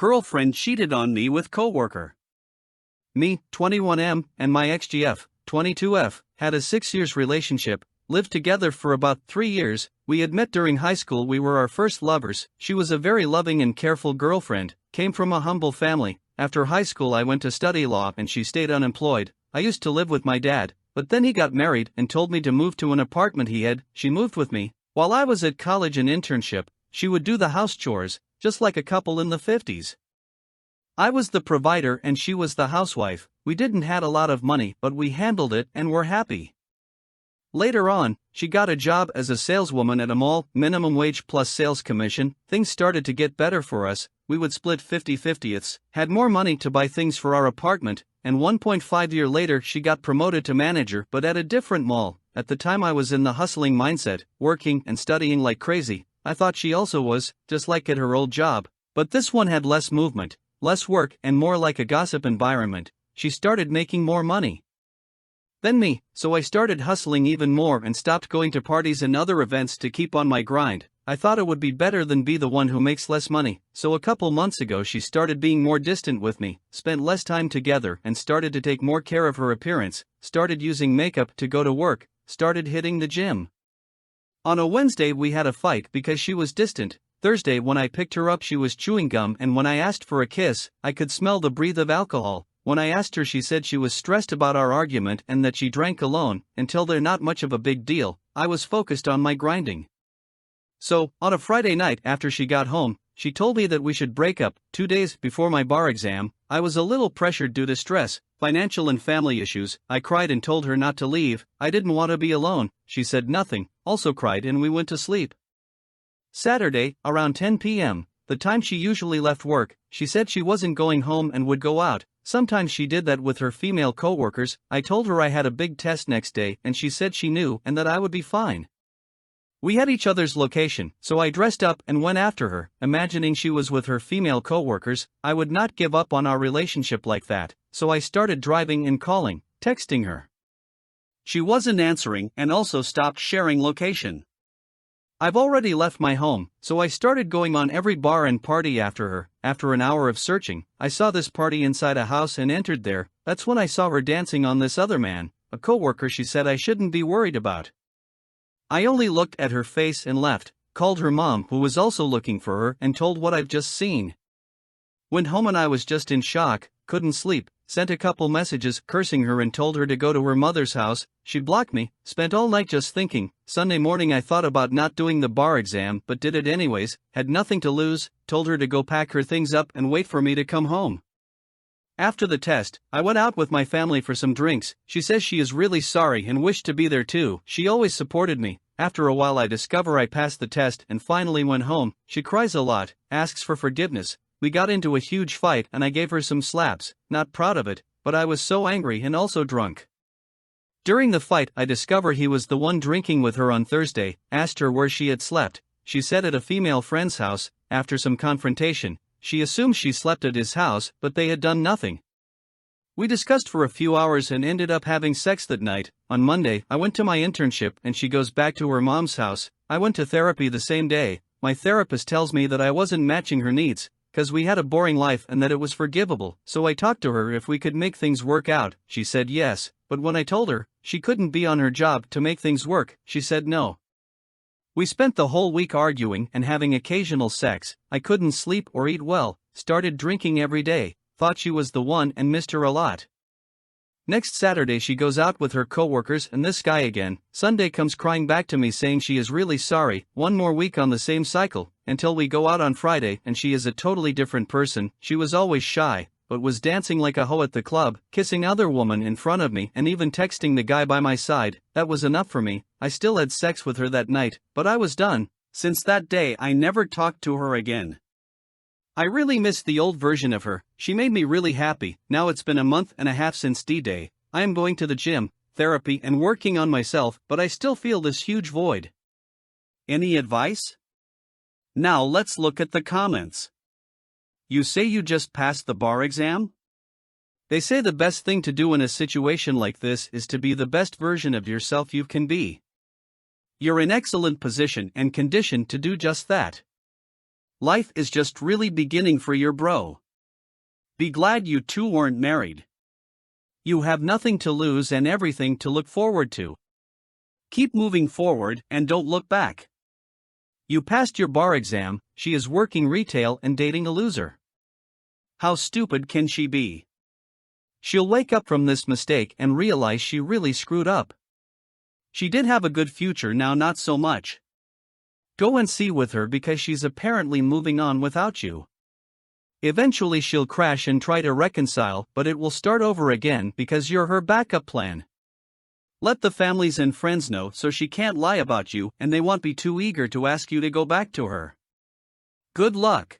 Girlfriend cheated on me with coworker. Me, 21M, and my ex-GF, 22F, had a 6 years relationship, lived together for about 3 years. We had met during high school. We were our first lovers. She was a very loving and careful girlfriend, came from a humble family. After high school I went to study law and she stayed unemployed. I used to live with my dad, but then he got married and told me to move to an apartment he had. She moved with me. While I was at college and internship, she would do the house chores, just like a couple in the 50s. I was the provider and she was the housewife. We didn't had a lot of money, but we handled it and were happy. Later on, she got a job as a saleswoman at a mall, minimum wage plus sales commission. Things started to get better for us. We would split 50-50ths, had more money to buy things for our apartment, and 1.5 years later she got promoted to manager but at a different mall. At the time I was in the hustling mindset, working and studying like crazy. I thought she also was, just like at her old job, but this one had less movement, less work and more like a gossip environment. She started making more money than me, so I started hustling even more and stopped going to parties and other events to keep on my grind. I thought it would be better than be the one who makes less money, so a couple months ago she started being more distant with me, spent less time together and started to take more care of her appearance, started using makeup to go to work, started hitting the gym. On a Wednesday we had a fight because she was distant. Thursday when I picked her up she was chewing gum, and when I asked for a kiss, I could smell the breath of alcohol. When I asked her she said she was stressed about our argument and that she drank alone. Until they're not much of a big deal, I was focused on my grinding. So, on a Friday night after she got home, she told me that we should break up. 2 days before my bar exam, I was a little pressured due to stress, financial and family issues. I cried and told her not to leave. I didn't want to be alone. She said nothing, also cried, and we went to sleep. Saturday, around 10 p.m., the time she usually left work, she said she wasn't going home and would go out. Sometimes she did that with her female co-workers. I told her I had a big test next day and she said she knew and that I would be fine. We had each other's location, so I dressed up and went after her, imagining she was with her female co-workers. I would not give up on our relationship like that, so I started driving and calling, texting her. She wasn't answering and also stopped sharing location. I've already left my home, so I started going on every bar and party after her. After an hour of searching, I saw this party inside a house and entered there. That's when I saw her dancing on this other man, a coworker she said I shouldn't be worried about. I only looked at her face and left, called her mom who was also looking for her and told what I've just seen. Went home and I was just in shock, couldn't sleep, sent a couple messages cursing her and told her to go to her mother's house. She blocked me, spent all night just thinking. Sunday morning I thought about not doing the bar exam but did it anyways, had nothing to lose, told her to go pack her things up and wait for me to come home. After the test, I went out with my family for some drinks. She says she is really sorry and wished to be there too. She always supported me. After a while I discover I passed the test and finally went home. She cries a lot, asks for forgiveness. We got into a huge fight and I gave her some slaps, not proud of it, but I was so angry and also drunk. During the fight I discover he was the one drinking with her on Thursday, asked her where she had slept. She said at a female friend's house. After some confrontation, she assumed she slept at his house, but they had done nothing. We discussed for a few hours and ended up having sex that night. On Monday, I went to my internship and she goes back to her mom's house. I went to therapy the same day. My therapist tells me that I wasn't matching her needs, cause we had a boring life and that it was forgivable. So I talked to her if we could make things work out. She said yes, but when I told her she couldn't be on her job to make things work, she said no. We spent the whole week arguing and having occasional sex. I couldn't sleep or eat well, started drinking every day, thought she was the one and missed her a lot. Next Saturday she goes out with her coworkers and this guy again. Sunday comes crying back to me saying she is really sorry. One more week on the same cycle, until we go out on Friday and she is a totally different person. She was always shy, but was dancing like a hoe at the club, kissing other women in front of me and even texting the guy by my side. That was enough for me. I still had sex with her that night, but I was done. Since that day I never talked to her again. I really miss the old version of her. She made me really happy. Now it's been a month and a half since D-Day. I am going to the gym, therapy and working on myself, but I still feel this huge void. Any advice? Now let's look at the comments. You say you just passed the bar exam? They say the best thing to do in a situation like this is to be the best version of yourself you can be. You're in excellent position and condition to do just that. Life is just really beginning for your bro. Be glad you two weren't married. You have nothing to lose and everything to look forward to. Keep moving forward and don't look back. You passed your bar exam, she is working retail and dating a loser. How stupid can she be? She'll wake up from this mistake and realize she really screwed up. She did have a good future, now not so much. Go and see with her because she's apparently moving on without you. Eventually she'll crash and try to reconcile, but it will start over again because you're her backup plan. Let the families and friends know so she can't lie about you and they won't be too eager to ask you to go back to her. Good luck.